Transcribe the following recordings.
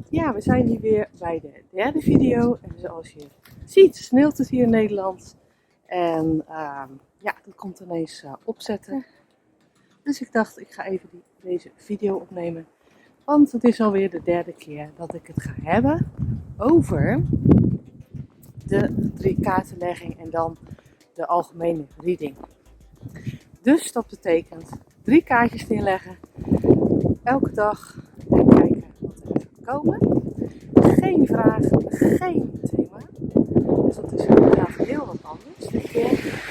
Ja, we zijn hier weer bij de derde video. En zoals je ziet, sneeuwt het hier in Nederland. En ja, dat komt ineens opzetten. Dus ik dacht, ik ga even deze video opnemen. Want het is alweer de derde keer dat ik het ga hebben over de 3 kaartenlegging en dan de algemene reading. Dus dat betekent 3 kaartjes neerleggen, elke dag en kijken wat er gaat komen. Geen vraag, geen thema. Dus dat is inderdaad heel wat anders dit keer.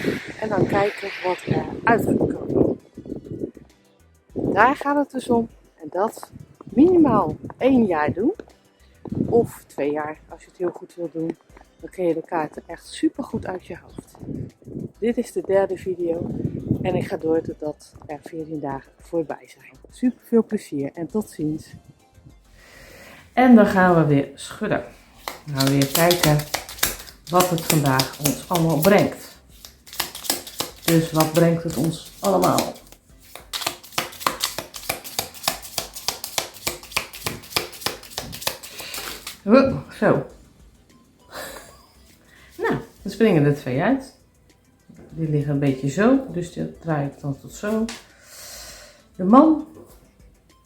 En dan kijken wat er uit gaat komen. Daar gaat het dus om. En dat minimaal 1 jaar doen. Of 2 jaar als je het heel goed wil doen. Dan kun je de kaarten echt super goed uit je hoofd. Dit is de derde video. En ik ga door totdat er 14 dagen voorbij zijn. Super veel plezier en tot ziens. En dan gaan we weer schudden. We gaan weer kijken wat het vandaag ons allemaal brengt. Dus wat brengt het ons allemaal? Zo. Nou, dan springen er 2 uit. Die liggen een beetje zo, dus die draai ik dan tot zo. De man.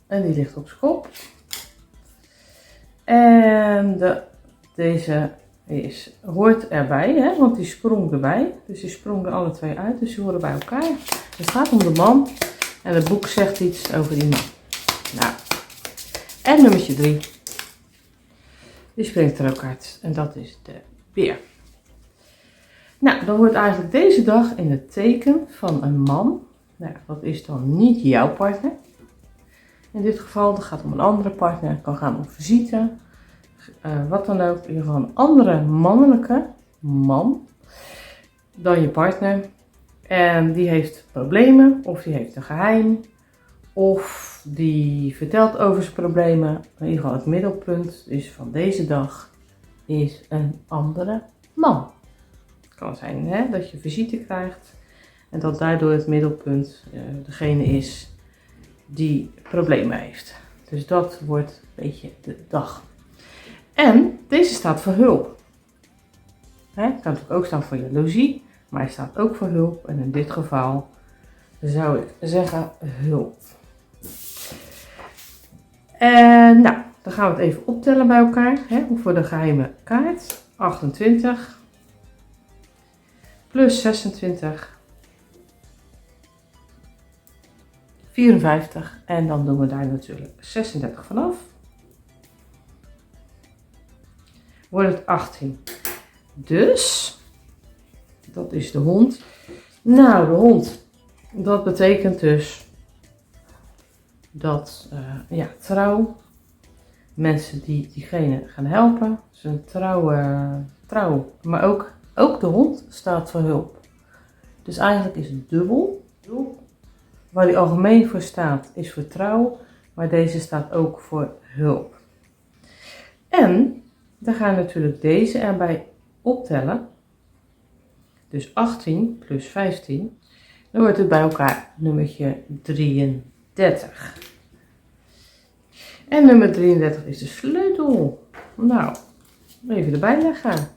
En die ligt op zijn kop. En deze hoort erbij, hè, want die sprong erbij. Dus die sprongen alle 2 uit, dus die horen bij elkaar. Het gaat om de man. En het boek zegt iets over die man. Nou. En nummertje 3. Die springt er ook uit. En dat is de beer. Nou, dan wordt eigenlijk deze dag in het teken van een man. Nou, dat is dan niet jouw partner. In dit geval, dat gaat om een andere partner. Het kan gaan om visite. Wat dan ook. In ieder geval een andere mannelijke man dan je partner. En die heeft problemen. Of die heeft een geheim. Of die vertelt over zijn problemen. In ieder geval het middelpunt is van deze dag is een andere man. Het kan zijn, hè, dat je visite krijgt. En dat daardoor het middelpunt degene is die problemen heeft. Dus dat wordt een beetje de dag. En deze staat voor hulp. Hè, het kan natuurlijk ook staan voor jaloezie. Maar hij staat ook voor hulp. En in dit geval zou ik zeggen hulp. En nou, dan gaan we het even optellen bij elkaar. Hè, voor de geheime kaart. 28. Plus 26. 54. En dan doen we daar natuurlijk 36 vanaf. Wordt het 18. Dus, dat is de hond. Nou, de hond. Dat betekent dus dat, ja, trouw. Mensen die diegene gaan helpen. Dus een trouw. Maar ook de hond staat voor hulp. Dus eigenlijk is het dubbel. Waar die algemeen voor staat is voor trouw. Maar deze staat ook voor hulp. En dan gaan we natuurlijk deze erbij optellen. Dus 18 plus 15. Dan wordt het bij elkaar nummertje 33. En nummer 33 is de sleutel. Nou, even erbij leggen.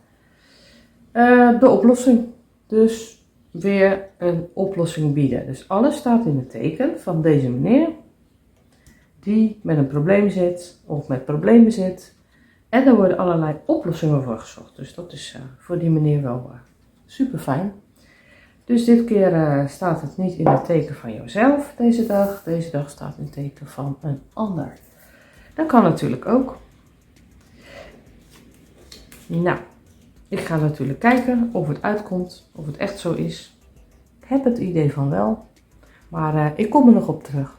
De oplossing. Dus weer een oplossing bieden. Dus alles staat in het teken van deze meneer. Die met een probleem zit. Of met problemen zit. En er worden allerlei oplossingen voor gezocht. Dus dat is voor die meneer wel super fijn. Dus dit keer staat het niet in het teken van jouzelf deze dag. Deze dag staat in het teken van een ander. Dat kan natuurlijk ook. Nou, ik ga natuurlijk kijken of het uitkomt, of het echt zo is. Ik heb het idee van wel, maar ik kom er nog op terug.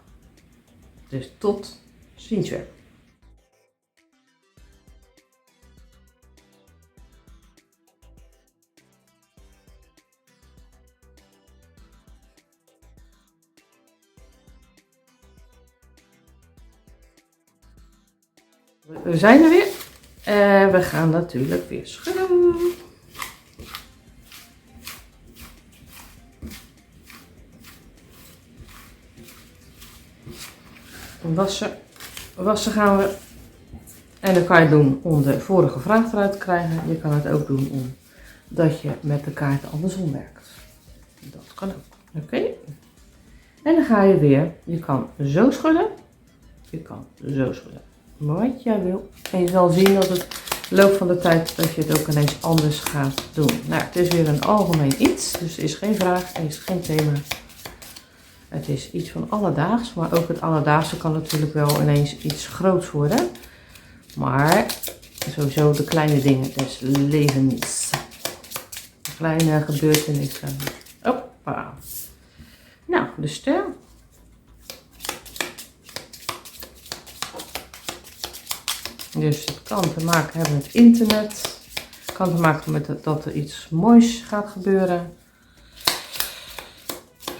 Dus tot ziens weer. We zijn er weer. En we gaan natuurlijk weer schudden. Wassen gaan we En dat kan je doen om de vorige vraag eruit te krijgen. Je kan het ook doen omdat je met de kaarten andersom werkt. Dat kan ook. Oké. En dan ga je weer. Je kan zo schudden. Je kan zo schudden. Wat jij wil. En je zal zien dat het loop van de tijd dat je het ook ineens anders gaat doen. Nou, het is weer een algemeen iets. Dus er is geen vraag. Er is geen thema. Het is iets van alledaags. Maar ook het alledaagse kan natuurlijk wel ineens iets groots worden. Maar sowieso de kleine dingen des levens. De kleine gebeurtenissen. Hoppa. Nou, de ster. Dus het kan te maken hebben met internet. Het kan te maken met dat er iets moois gaat gebeuren.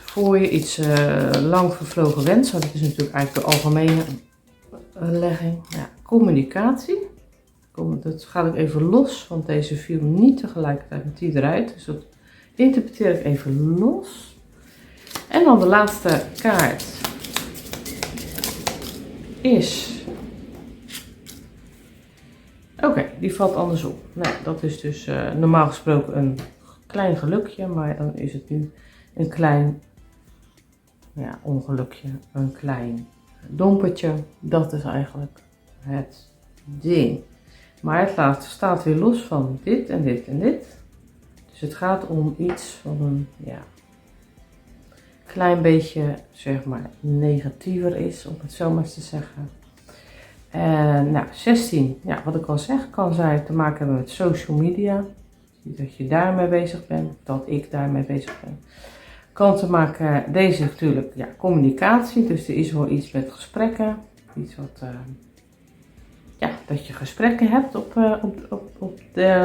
Voor je iets lang vervlogen wens. Dat is natuurlijk eigenlijk de algemene legging. Ja, communicatie. Dat ga ik even los, want deze viel niet tegelijkertijd met die eruit. Dus dat interpreteer ik even los. En dan de laatste kaart is... Oké, die valt andersom. Nou, dat is dus normaal gesproken een klein gelukje, maar dan is het nu een klein ongelukje. Een klein dompertje. Dat is eigenlijk het ding. Maar het laatste staat weer los van dit en dit en dit. Dus het gaat om iets van een klein beetje, zeg maar, negatiever is, om het zo maar eens te zeggen. En nou, 16, ja, wat ik al zeg, kan te maken hebben met social media. Dat je daarmee bezig bent, dat ik daarmee bezig ben. Kan te maken, deze natuurlijk, ja, communicatie. Dus er is wel iets met gesprekken. Iets wat, dat je gesprekken hebt op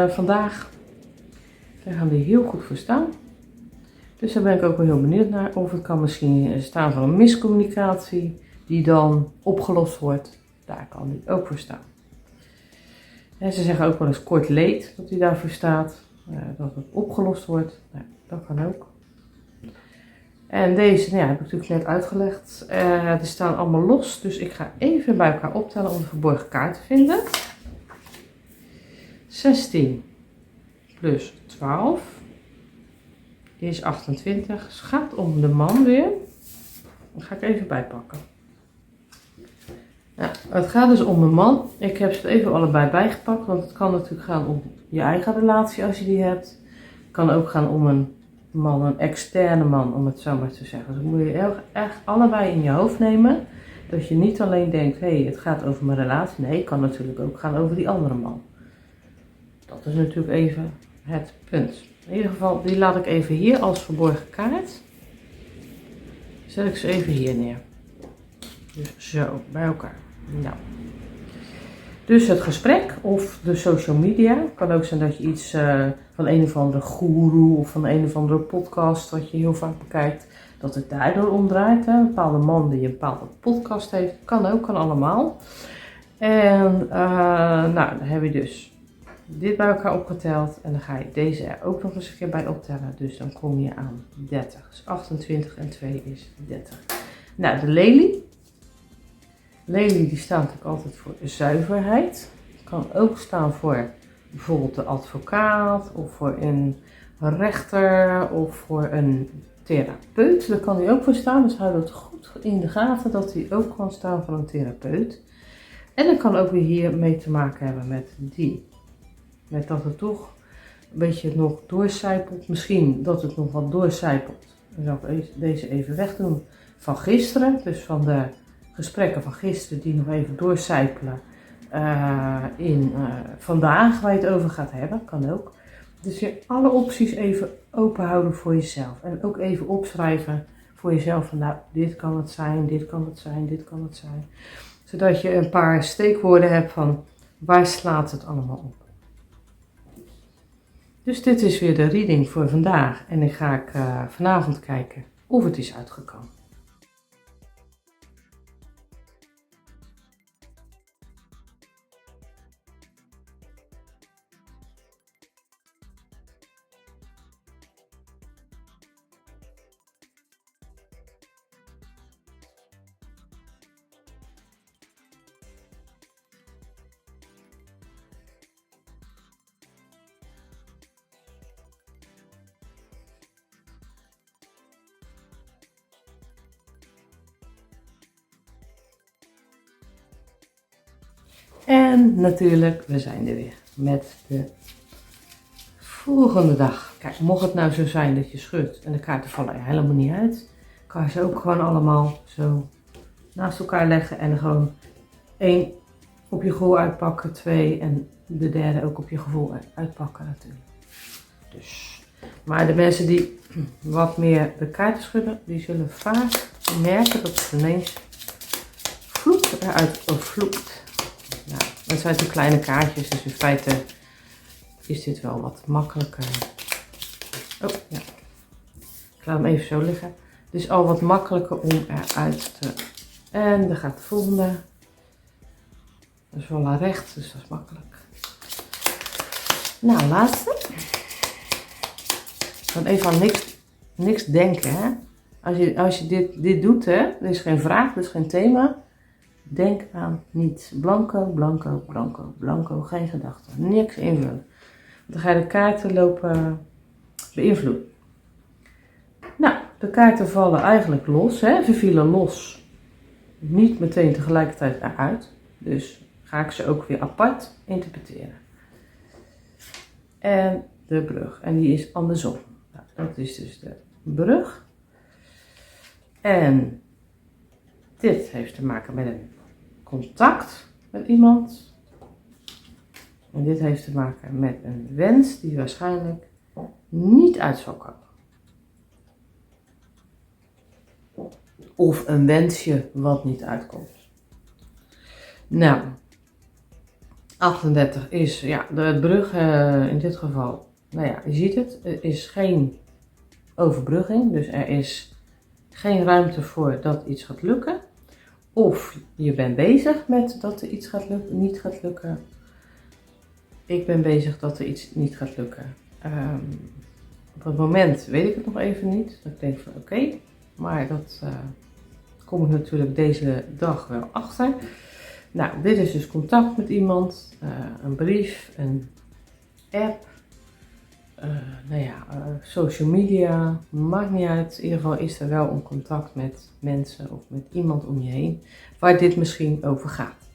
vandaag. Daar gaan die heel goed voor staan. Dus daar ben ik ook wel heel benieuwd naar. Of het kan misschien staan voor een miscommunicatie die dan opgelost wordt. Daar kan die ook voor staan. En ze zeggen ook wel eens kort leed dat die daarvoor staat. Dat het opgelost wordt. Nou, dat kan ook. En deze heb ik natuurlijk net uitgelegd. Die staan allemaal los. Dus ik ga even bij elkaar optellen om de verborgen kaart te vinden. 16 plus 12 is 28. Het gaat om de man weer. Dat ga ik even bijpakken. Ja, het gaat dus om een man. Ik heb ze even allebei bijgepakt. Want het kan natuurlijk gaan om je eigen relatie als je die hebt. Het kan ook gaan om een man, een externe man, om het zo maar te zeggen. Dus dat moet je echt allebei in je hoofd nemen. Dat je niet alleen denkt, hé, het gaat over mijn relatie. Nee, het kan natuurlijk ook gaan over die andere man. Dat is natuurlijk even het punt. In ieder geval, die laat ik even hier als verborgen kaart. Zet ik ze even hier neer. Dus zo, bij elkaar. Nou. Dus het gesprek of de social media. Het kan ook zijn dat je iets van een of andere goeroe of van een of andere podcast wat je heel vaak bekijkt, dat het daardoor omdraait. Hè? Een bepaalde man die een bepaalde podcast heeft. Kan ook, kan allemaal. En dan heb je dus dit bij elkaar opgeteld. En dan ga je deze er ook nog eens een keer bij optellen. Dus dan kom je aan 30. Dus 28 en 2 is 30. Nou, de lelie. Lelie die staat natuurlijk altijd voor zuiverheid. Het kan ook staan voor bijvoorbeeld de advocaat of voor een rechter of voor een therapeut. Daar kan die ook voor staan, dus hou dat goed in de gaten dat die ook kan staan voor een therapeut. En dat kan ook weer hier mee te maken hebben met die. Met dat het toch een beetje nog doorcijpelt. Misschien dat het nog wat doorcijpelt. Dan zal ik deze even wegdoen van gisteren. Dus van de gesprekken van gisteren die nog even doorcijpelen in vandaag waar je het over gaat hebben. Kan ook. Dus je alle opties even open houden voor jezelf. En ook even opschrijven voor jezelf van nou, dit kan het zijn, dit kan het zijn, dit kan het zijn. Zodat je een paar steekwoorden hebt van waar slaat het allemaal op. Dus dit is weer de reading voor vandaag. En dan ga ik vanavond kijken of het is uitgekomen. En natuurlijk, we zijn er weer met de volgende dag. Kijk, mocht het nou zo zijn dat je schudt en de kaarten vallen er helemaal niet uit, kan je ze ook gewoon allemaal zo naast elkaar leggen en er gewoon 1 op je gevoel uitpakken, 2 en de derde ook op je gevoel uitpakken natuurlijk. Dus, maar de mensen die wat meer de kaarten schudden, die zullen vaak merken dat het ineens vloek eruit vloekt. Nou, dat zijn natuurlijk kleine kaartjes, dus in feite is dit wel wat makkelijker. Oh ja, ik laat hem even zo liggen. Dus al wat makkelijker om eruit te. En dan gaat de volgende. Dat is wel recht, dus dat is makkelijk. Nou, laatste. Dan even aan niks denken, hè. Als je dit doet, hè. Er is geen vraag, er is geen thema. Denk aan niets. Blanco, blanco, blanco, blanco. Geen gedachten. Niks invullen. Dan ga je de kaarten lopen beïnvloeden. Nou, de kaarten vallen eigenlijk los, hè. Ze vielen los. Niet meteen tegelijkertijd eruit. Dus ga ik ze ook weer apart interpreteren. En de brug. En die is andersom. Nou, dat is dus de brug. En dit heeft te maken met een contact met iemand. En dit heeft te maken met een wens die waarschijnlijk niet uit zal komen. Of een wensje wat niet uitkomt. Nou, 38 is, ja, de brug in dit geval, nou ja, je ziet het, er is geen overbrugging. Dus er is geen ruimte voor dat iets gaat lukken. Of je bent bezig met dat er iets gaat lukken, niet gaat lukken. Ik ben bezig dat er iets niet gaat lukken. Op het moment weet ik het nog even niet. Dat ik denk van oké, maar dat kom ik natuurlijk deze dag wel achter. Nou, dit is dus contact met iemand, een brief, een app, nou ja, social media, maakt niet uit. In ieder geval is er wel een contact met mensen of met iemand om je heen waar dit misschien over gaat.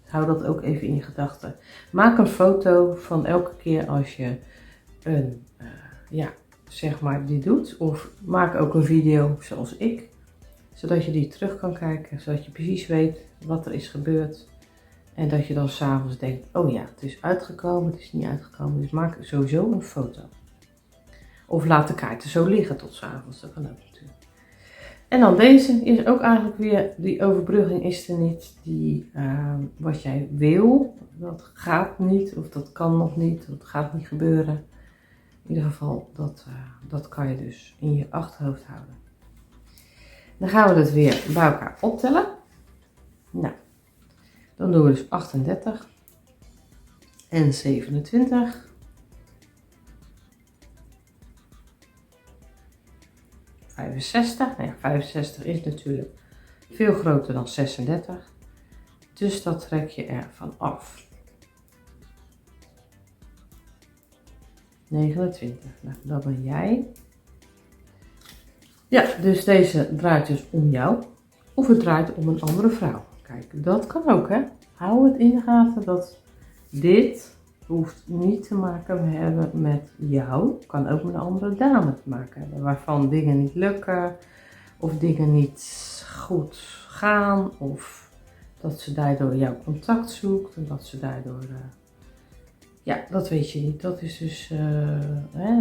Hou dat ook even in je gedachten. Maak een foto van elke keer als je een, ja, zeg maar die doet. Of maak ook een video zoals ik. Zodat je die terug kan kijken. Zodat je precies weet wat er is gebeurd. En dat je dan s'avonds denkt, oh ja, het is uitgekomen, het is niet uitgekomen. Dus maak sowieso een foto. Of laat de kaarten zo liggen tot s'avonds. Dat kan ook natuurlijk. En dan deze is ook eigenlijk weer, die overbrugging is er niet. Die, wat jij wil, dat gaat niet. Of dat kan nog niet, dat gaat niet gebeuren. In ieder geval, dat kan je dus in je achterhoofd houden. Dan gaan we het weer bij elkaar optellen. Nou, dan doen we dus 38 en 27. 65. Nou ja, 65 is natuurlijk veel groter dan 36. Dus dat trek je ervan af. 29. Nou, dat ben jij. Ja, dus deze draait dus om jou. Of het draait om een andere vrouw. Kijk, dat kan ook, hè. Hou het in de gaten dat dit hoeft niet te maken hebben met jou. Kan ook met een andere dame te maken hebben. Waarvan dingen niet lukken. Of dingen niet goed gaan. Of dat ze daardoor jouw contact zoekt. En dat ze daardoor... ja, dat weet je niet. Dat is dus...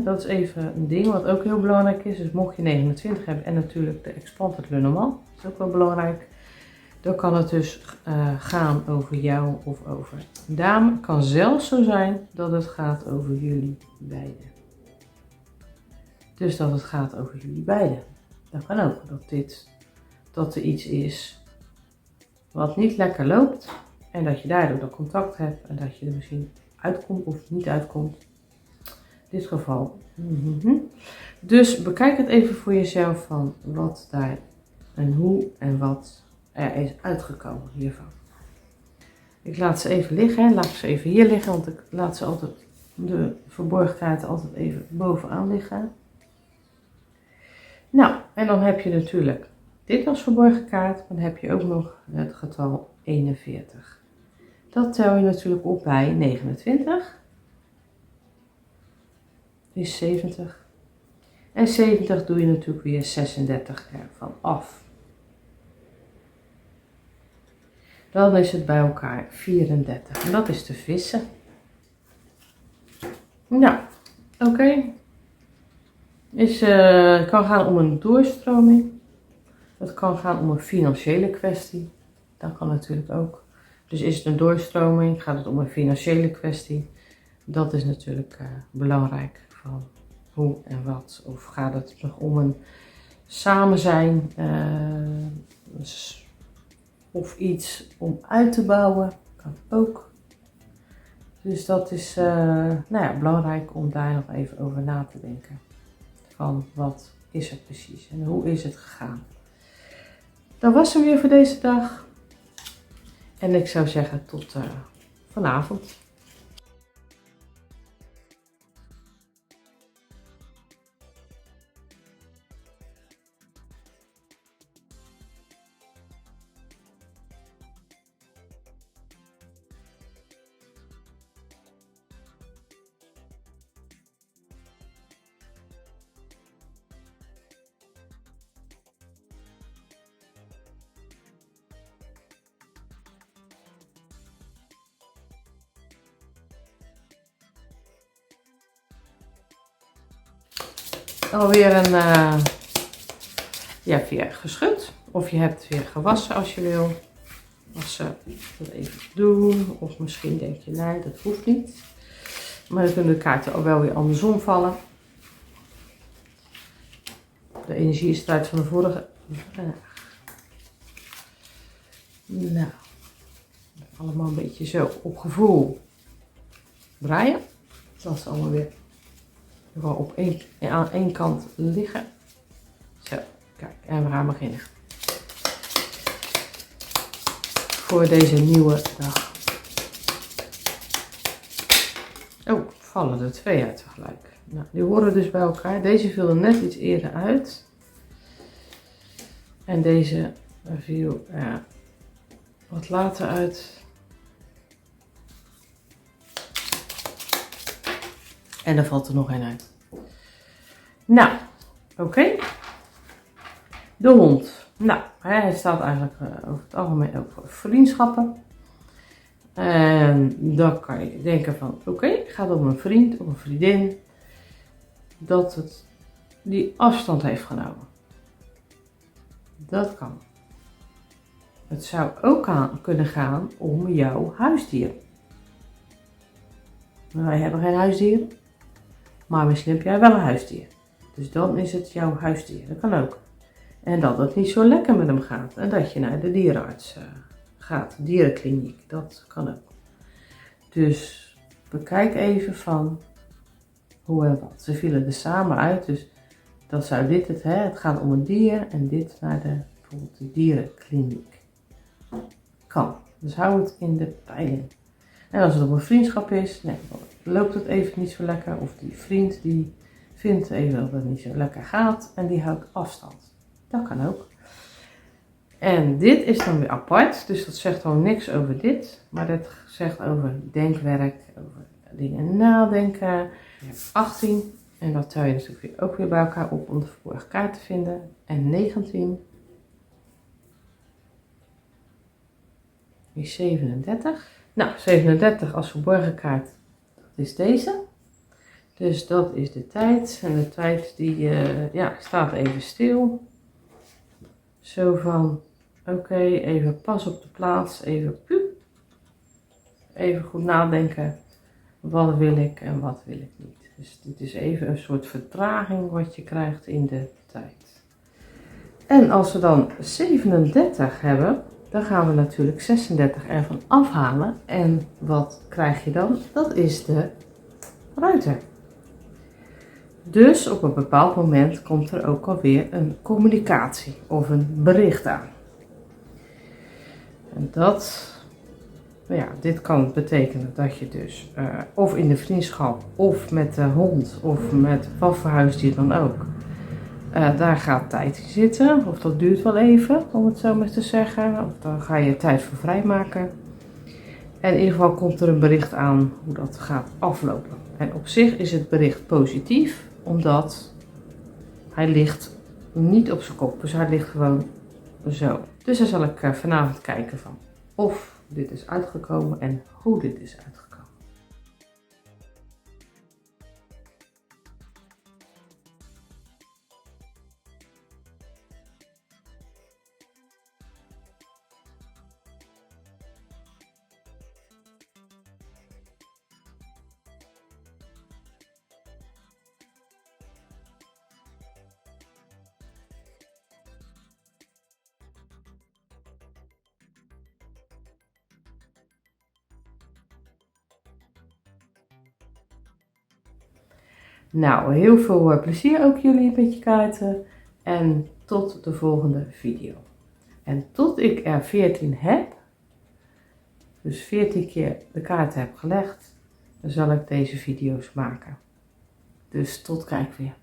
dat is even een ding wat ook heel belangrijk is. Dus mocht je 29 hebben en natuurlijk de expanded Lenormand. Dat is ook wel belangrijk. Dan kan het dus gaan over jou of over een dame. Het kan zelfs zo zijn dat het gaat over jullie beiden. Dus dat het gaat over jullie beiden. Dat kan ook. Dat er iets is wat niet lekker loopt. En dat je daardoor dat contact hebt. En dat je er misschien uitkomt of niet uitkomt. In dit geval. Dus bekijk het even voor jezelf van wat daar en hoe en wat er is uitgekomen hiervan. Ik laat ze even liggen. Laat ze even hier liggen. Want ik laat ze altijd, de verborgen kaarten altijd even bovenaan liggen. Nou, en dan heb je natuurlijk dit als verborgen kaart. Dan heb je ook nog het getal 41. Dat tel je natuurlijk op bij 29. Is 70. En 70 doe je natuurlijk weer 36 ervan af. Dan is het bij elkaar 34. En dat is de vissen. Nou, oké. Het kan gaan om een doorstroming. Het kan gaan om een financiële kwestie. Dat kan natuurlijk ook. Dus is het een doorstroming, gaat het om een financiële kwestie. Dat is natuurlijk belangrijk. Van hoe en wat. Of gaat het nog om een samen zijn. Of iets om uit te bouwen. Kan ook. Dus dat is belangrijk om daar nog even over na te denken. Van wat is het precies en hoe is het gegaan. Dat was hem weer voor deze dag. En ik zou zeggen tot vanavond. Alweer een weer geschud. Of je hebt het weer gewassen als je wil. Wassen, dat even doen. Of misschien denk je, nee, dat hoeft niet. Maar dan kunnen de kaarten al wel weer andersom vallen. De energie is eruit van de vorige. Nou, allemaal een beetje zo op gevoel draaien. Dat ze allemaal weer aan één kant liggen. Zo, kijk, en we gaan beginnen. Voor deze nieuwe dag. Oh, vallen er 2 uit tegelijk. Nou, die horen dus bij elkaar. Deze viel er net iets eerder uit. En deze viel wat later uit. En er valt er nog een uit. Nou, oké. De hond. Nou, hij staat eigenlijk over het algemeen ook voor vriendschappen. En dan kan je denken van, oké, het gaat om een vriend of een vriendin. Dat het die afstand heeft genomen. Dat kan. Het zou ook kunnen gaan om jouw huisdier. Wij hebben geen huisdier. Maar misschien heb jij wel een huisdier. Dus dan is het jouw huisdier. Dat kan ook. En dat het niet zo lekker met hem gaat. En dat je naar de dierenarts gaat. Dierenkliniek. Dat kan ook. Dus bekijk even van hoe en wat. Ze vielen er samen uit. Dus dan zou dit het gaat om een dier. En dit naar bijvoorbeeld de dierenkliniek. Kan. Dus hou het in de peiling. En als het op een vriendschap is, nee, dan loopt het even niet zo lekker. Of die vriend die vindt even dat het niet zo lekker gaat en die houdt afstand. Dat kan ook. En dit is dan weer apart, dus dat zegt gewoon niks over dit. Maar dat zegt over denkwerk, over dingen nadenken. Je hebt 18 en dat tel je natuurlijk ook weer bij elkaar op om de verborgen kaart te vinden. En 19 is 37. Nou, 37 als verborgen kaart, dat is deze. Dus dat is de tijd. En de tijd die staat even stil. Zo van, oké, even pas op de plaats. Even goed nadenken. Wat wil ik en wat wil ik niet. Dus dit is even een soort vertraging wat je krijgt in de tijd. En als we dan 37 hebben, dan gaan we natuurlijk 36 ervan afhalen. En wat krijg je dan? Dat is de ruiter. Dus op een bepaald moment komt er ook alweer een communicatie of een bericht aan. En dit kan betekenen dat je dus of in de vriendschap of met de hond of met wat voor huisdier dan ook. Daar gaat tijd in zitten, of dat duurt wel even, om het zo maar te zeggen. Of dan ga je tijd voor vrijmaken. En in ieder geval komt er een bericht aan hoe dat gaat aflopen. En op zich is het bericht positief, omdat hij ligt niet op zijn kop. Dus hij ligt gewoon zo. Dus dan zal ik vanavond kijken van of dit is uitgekomen en hoe dit is uitgekomen. Nou, heel veel plezier ook jullie met je kaarten. En tot de volgende video. En tot ik er 14 heb, dus 14 keer de kaarten heb gelegd, dan zal ik deze video's maken. Dus tot kijk weer.